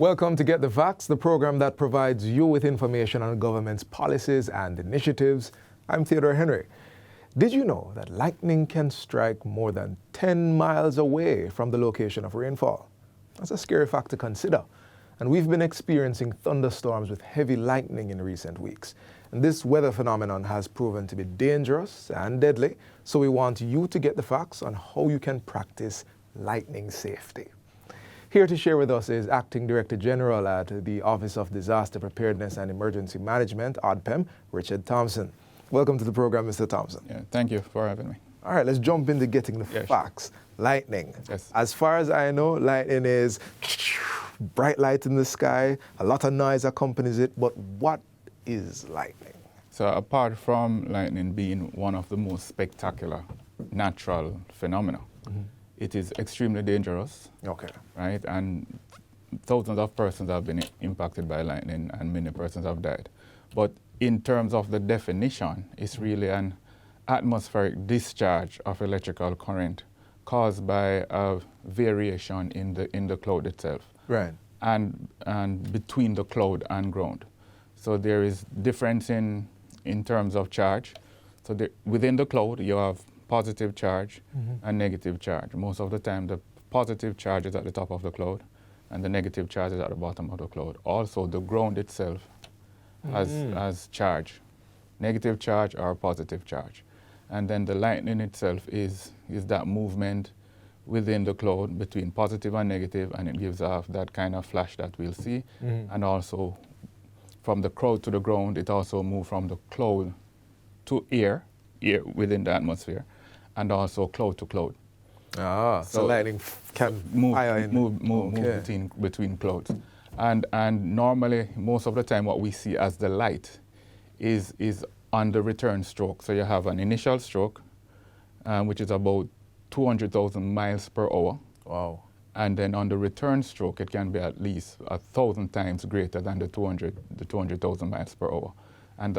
Welcome to Get the Facts, the program that provides you with information on government's policies and initiatives. I'm Theodore Henry. Did you know that lightning can strike more than 10 miles away from the location of rainfall? That's a scary fact to consider. And we've been experiencing thunderstorms with heavy lightning in recent weeks. And this weather phenomenon has proven to be dangerous and deadly, so we want you to get the facts on how you can practice lightning safety. Here to share with us is Acting Director General at the Office of Disaster Preparedness and Emergency Management, ODPEM, Richard Thompson. Welcome to the program, Mr. Thompson. Yeah, thank you for having me. All right, let's jump into getting the facts. Sure. Lightning. Yes. As far as I know, lightning is bright light in the sky, a lot of noise accompanies it, but what is lightning? So apart from lightning being one of the most spectacular natural phenomena, it is extremely dangerous. Okay. Right? And thousands of persons have been impacted by lightning and many persons have died. But in terms of the definition, it's really an atmospheric discharge of electrical current caused by a variation in the cloud itself. Right. And between the cloud and ground. So there is difference in terms of charge. So within the cloud, you have positive charge and negative charge. Most of the time, the positive charge is at the top of the cloud and the negative charge is at the bottom of the cloud. Also, the ground itself has charge, negative charge or positive charge. And then the lightning itself is that movement within the cloud between positive and negative, and it gives off that kind of flash that we'll see. And also, from the cloud to the ground, it also moves from the cloud to air within the atmosphere, and also cloud to cloud. So lightning can move between clouds. And normally, most of the time, what we see as the light is on the return stroke. So you have an initial stroke, which is about 200,000 miles per hour. Wow. And then on the return stroke, it can be at least 1,000 times greater than the 200,000 miles per hour. And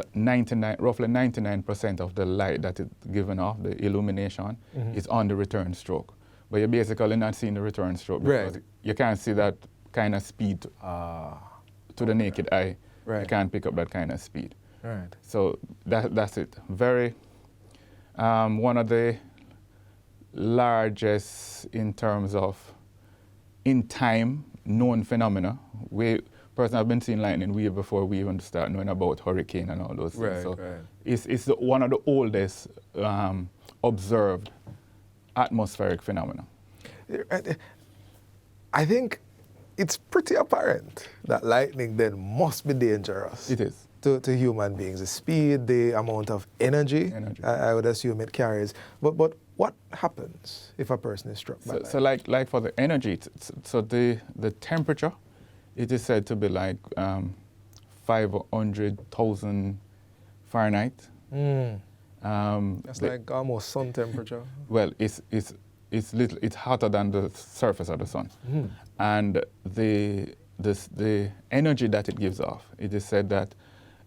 roughly 99% of the light that is given off, the illumination, is on the return stroke. But you're basically not seeing the return stroke because you can't see that kind of speed to the naked eye. Right. You can't pick up that kind of speed. Right. So that's it. Very, one of the largest in terms of in time known phenomena. Person have been seeing lightning way before we even start knowing about hurricane and all those things. So it's one of the oldest observed atmospheric phenomena. I think it's pretty apparent that lightning then must be dangerous. It is. To human beings. The speed, the amount of energy. I would assume it carries. But what happens if a person is struck by lightning? So like for the energy, so the temperature, it is said to be like 500,000 Fahrenheit. That's like almost sun temperature. Well, it's hotter than the surface of the sun. And the energy that it gives off, it is said that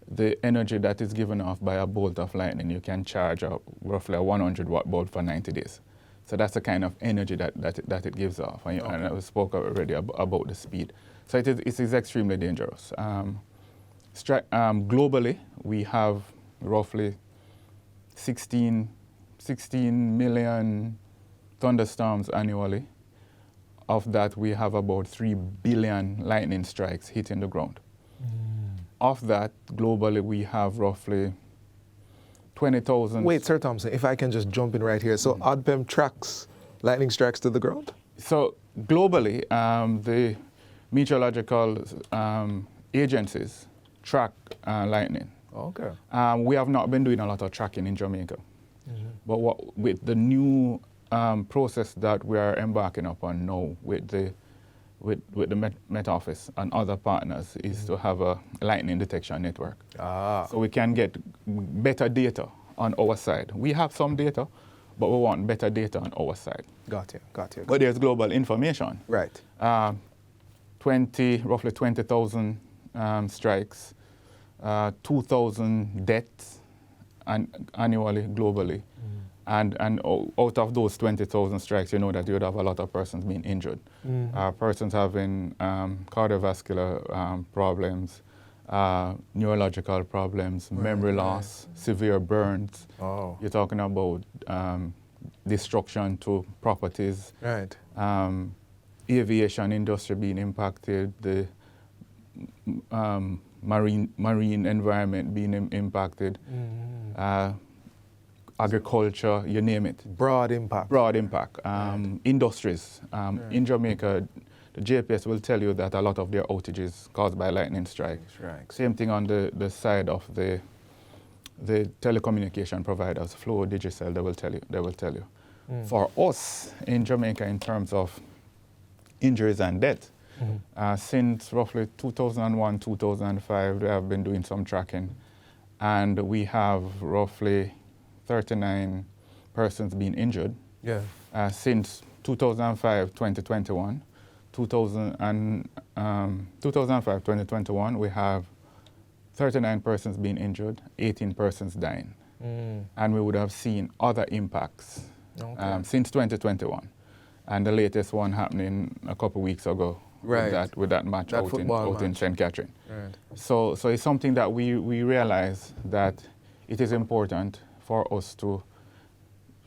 the energy that is given off by a bolt of lightning, you can charge roughly a 100-watt bulb for 90 days. So that's the kind of energy that it gives off. And I spoke already about the speed. So it is extremely dangerous. Globally, we have roughly 16 million thunderstorms annually. Of that, we have about 3 billion lightning strikes hitting the ground. Of that, globally, we have roughly 20,000. Wait, Sir Thompson, if I can just jump in right here. So ODPEM tracks lightning strikes to the ground? So globally, the meteorological agencies track lightning. Okay. We have not been doing a lot of tracking in Jamaica. But with the new process that we are embarking upon now with the Met Office and other partners is to have a lightning detection network. So we can get better data on our side. We have some data, but we want better data on our side. Got you. But there's global information. Right. Roughly 20,000 strikes, 2,000 deaths annually globally. And out of those 20,000 strikes, you know that you would have a lot of persons being injured. Persons having cardiovascular problems, neurological problems, memory loss, severe burns. You're talking about destruction to properties. Aviation industry being impacted, the marine environment being impacted. Agriculture, you name it. Broad impact. Broad impact. Industries. In Jamaica, the JPS will tell you that a lot of their outages caused by lightning strikes. Same thing on the side of the telecommunication providers, Flow, Digicel, they will tell you. For us in Jamaica, in terms of injuries and death, since roughly 2001, 2005, we have been doing some tracking, and we have roughly 39 persons being injured. Since 2005, 2021, 2021, we have 39 persons being injured, 18 persons dying. And we would have seen other impacts since 2021. And the latest one happening a couple of weeks ago with that match out in St. Catherine. So it's something that we realize that it is important for us to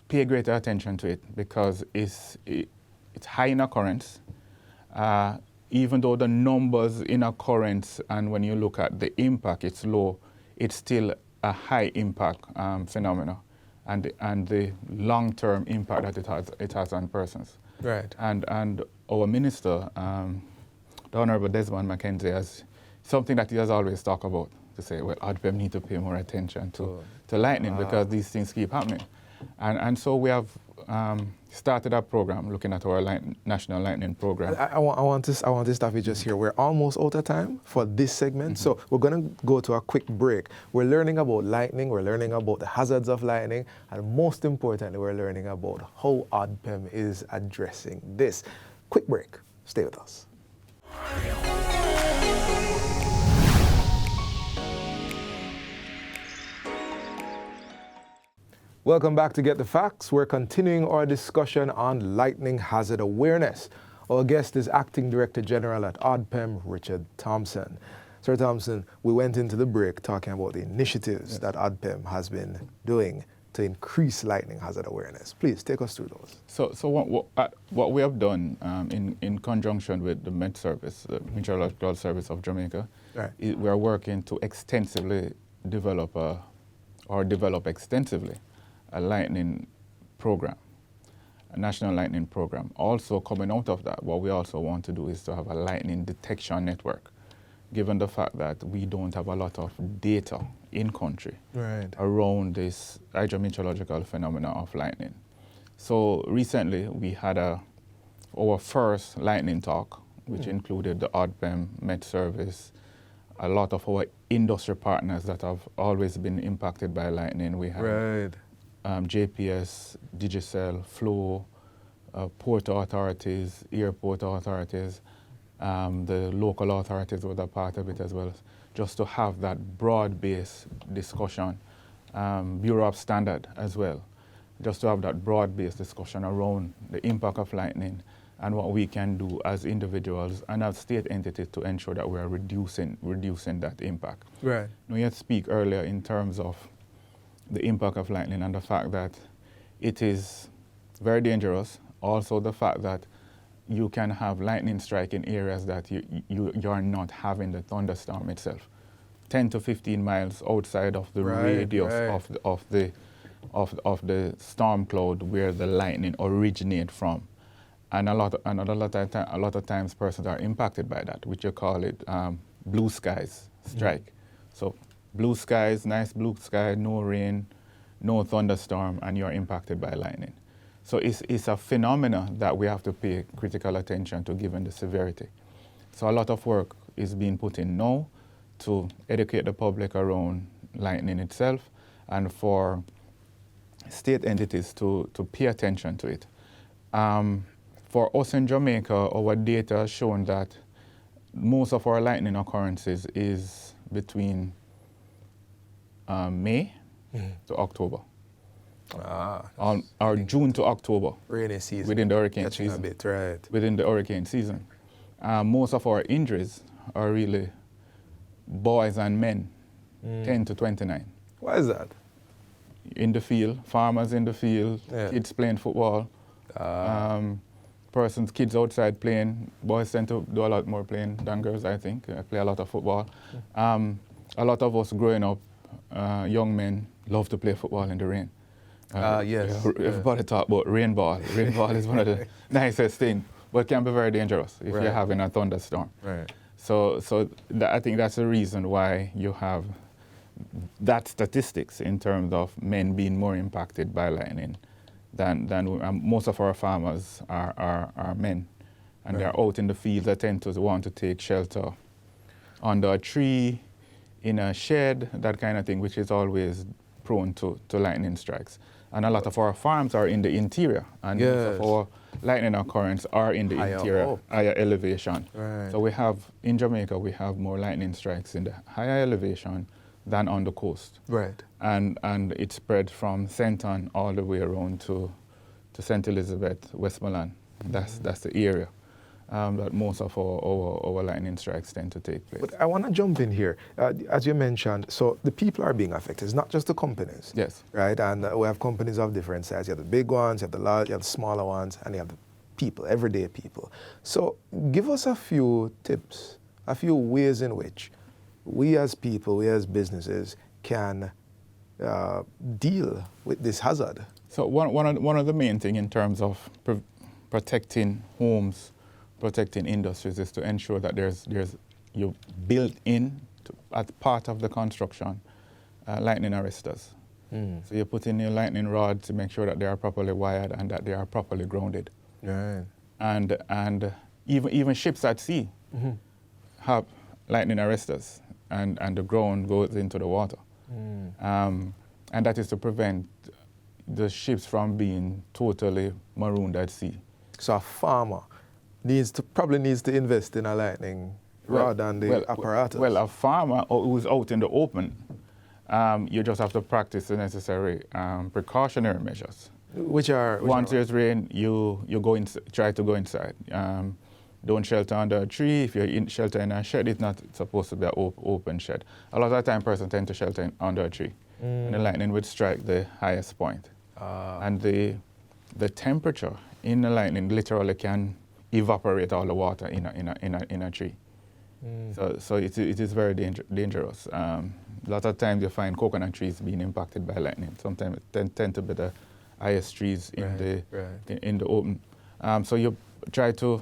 pay greater attention to it, because it's high in occurrence. Even though the numbers in occurrence and when you look at the impact, it's low, it's still a high impact phenomena, and the long-term impact that it has on persons. And our minister, the Honorable Desmond Mackenzie, has something that he has always talked about, to say, well, ODPEM need to pay more attention to lightning, because these things keep happening. And so we have started a program looking at our national lightning program. I want to stop you just here. We're almost out of time for this segment, so we're going to go to a quick break. We're learning about lightning, we're learning about the hazards of lightning, and most importantly, we're learning about how ODPEM is addressing this. Quick break. Stay with us. Welcome back to Get the Facts. We're continuing our discussion on lightning hazard awareness. Our guest is Acting Director General at ODPEM, Richard Thompson. Sir Thompson, we went into the break talking about the initiatives that ODPEM has been doing to increase lightning hazard awareness. Please take us through those. So what we have done in conjunction with the Met Service, the Meteorological Service of Jamaica, is we are working to extensively develop extensively a lightning program, a national lightning program. Also coming out of that, what we also want to do is to have a lightning detection network, given the fact that we don't have a lot of data in country around this hydrometeorological phenomena of lightning. So recently we had our first lightning talk, which included the ODPEM, Met Service, a lot of our industry partners that have always been impacted by lightning. We have JPS, Digicel, Flow, port authorities, airport authorities, the local authorities were a part of it as well, just to have that broad-based discussion. Bureau of Standard as well, just to have that broad-based discussion around the impact of lightning and what we can do as individuals and as state entities to ensure that we are reducing that impact. We had speak earlier in terms of the impact of lightning and the fact that it is very dangerous. Also the fact that you can have lightning strike in areas that you are not having the thunderstorm itself. 10 to 15 miles outside of the radius of the storm cloud where the lightning originate from. And a lot of times persons are impacted by that, which you call it blue skies strike. So blue skies, nice blue sky, no rain, no thunderstorm, and you're impacted by lightning. So it's a phenomenon that we have to pay critical attention to given the severity. So a lot of work is being put in now to educate the public around lightning itself and for state entities to pay attention to it. For us in Jamaica, our data has shown that most of our lightning occurrences is between May to October. or June to October. Rainy season. Within the hurricane Catching season. a bit, right. Within the hurricane season. Most of our injuries are really boys and men, 10 to 29. Why is that? In the field, farmers in the field, kids playing football, kids outside playing. Boys tend to do a lot more playing than girls, I think. Play a lot of football. A lot of us growing up, young men, love to play football in the rain. Yes. Everybody talk about rainball. Rainball is one of the nicest things, but it can be very dangerous if you're having a thunderstorm. Right. So I think that's the reason why you have that statistics in terms of men being more impacted by lightning than most of our farmers are men. And they're out in the fields. They tend to want to take shelter under a tree, in a shed, that kind of thing, which is always prone to lightning strikes. And a lot of our farms are in the interior, and most of our lightning occurrences are in the interior, higher elevation. Right. So in Jamaica, we have more lightning strikes in the higher elevation than on the coast. Right. And it spread from Centon all the way around to St. Elizabeth, Westmoreland. That's the area that most of our lightning strikes tend to take place. But I want to jump in here. As you mentioned, so the people are being affected. It's not just the companies. Yes. Right? And we have companies of different sizes. You have the big ones, you have the large, you have the smaller ones, and you have the people, everyday people. So give us a few tips, a few ways in which we as people, we as businesses can deal with this hazard. So one of the main things in terms of protecting homes, protecting industries, is to ensure that you built in as part of the construction lightning arresters. So you put in your lightning rods to make sure that they are properly wired and that they are properly grounded. Right. And even ships at sea have lightning arresters, and the ground goes into the water. And that is to prevent the ships from being totally marooned at sea. So a farmer probably needs to invest in a lightning rod than the apparatus. Well, a farmer who's out in the open, you just have to practice the necessary precautionary measures. Once there's rain, you try to go inside. Don't shelter under a tree. If you're shelter in a shed, it's not supposed to be an open shed. A lot of the time, persons tend to shelter under a tree, and the lightning would strike the highest point. And the temperature in the lightning literally can evaporate all the water in a tree. So it is very dangerous. A lot of times you find coconut trees being impacted by lightning. Sometimes it tend to be the highest trees in the open. So you try to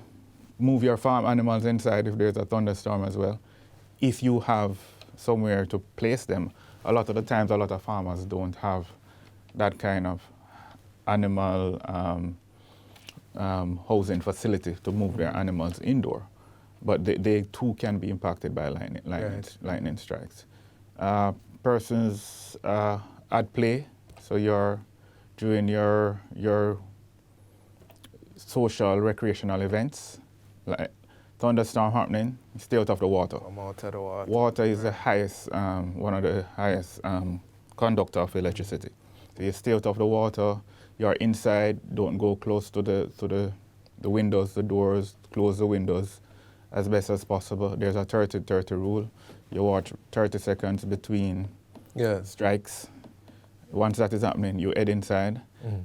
move your farm animals inside if there's a thunderstorm as well. If you have somewhere to place them, a lot of the times a lot of farmers don't have that kind of animal housing facility to move their animals indoor. But they too can be impacted by lightning strikes. Persons at play, so you're doing your social recreational events, like thunderstorm happening, stay out of the water. I'm out of the water. Water is the highest, one of the highest conductor of electricity. So you stay out of the water. You're inside. Don't go close to the windows, the doors. Close the windows as best as possible. There's a 30-30 rule. You watch 30 seconds between strikes. Once that is happening, you head inside.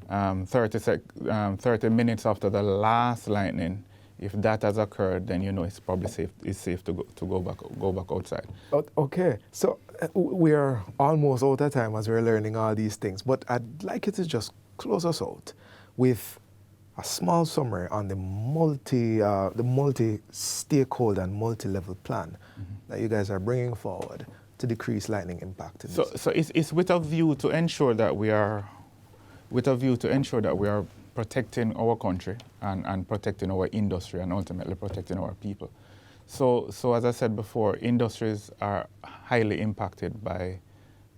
30 minutes after the last lightning, if that has occurred, then you know it's probably safe. It's safe to go back outside. Okay, so we are almost out of time as we're learning all these things. But I'd like you to just close us out with a small summary on the multi-stakeholder and multi-level plan that you guys are bringing forward to decrease lightning impact. So it's with a view to ensure that we are protecting our country and protecting our industry and ultimately protecting our people. So as I said before, industries are highly impacted by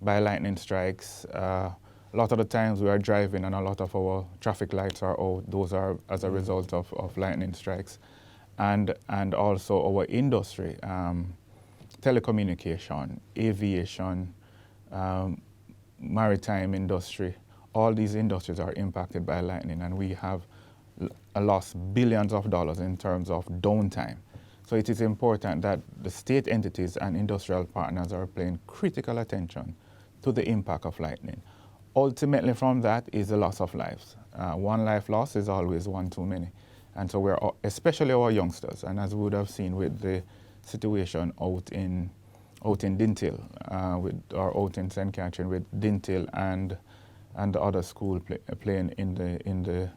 lightning strikes. A lot of the times we are driving and a lot of our traffic lights are out. Those are as a result of lightning strikes. And also our industry, telecommunication, aviation, maritime industry, all these industries are impacted by lightning, and we have lost billions of dollars in terms of downtime. So it is important that the state entities and industrial partners are paying critical attention to the impact of lightning. Ultimately from that is the loss of lives. One life lost is always one too many. And so we're, especially our youngsters, and as we would have seen with the situation out in Dintil, or out in St. Catherine with Dintil and the other school playing in the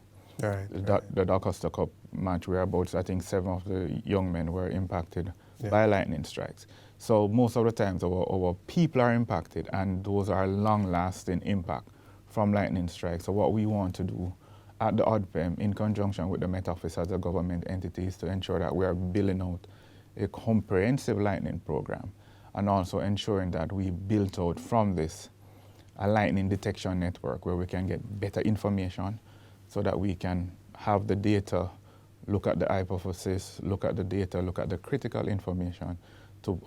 Augusta Cup match, where about, I think, 7 of the young men were impacted by lightning strikes. So most of the times our people are impacted, and those are long-lasting impact from lightning strikes. So what we want to do at the ODPEM, in conjunction with the Met Office as a government entity, is to ensure that we are building out a comprehensive lightning program, and also ensuring that we build out from this a lightning detection network where we can get better information so that we can have the data, look at the hypothesis, look at the data, look at the critical information to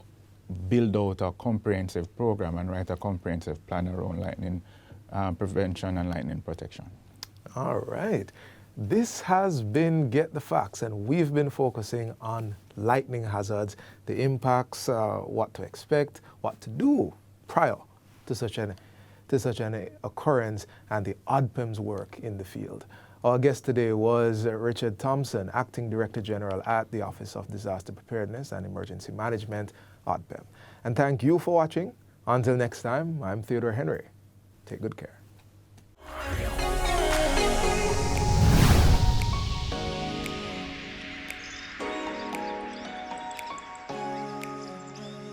build out a comprehensive program and write a comprehensive plan around lightning prevention and lightning protection. All right. This has been Get the Facts, and we've been focusing on lightning hazards, the impacts, what to expect, what to do prior to such an occurrence, and the ODPEM's work in the field. Our guest today was Richard Thompson, Acting Director General at the Office of Disaster Preparedness and Emergency Management, ODPEM. And thank you for watching. Until next time, I'm Theodore Henry. Take good care.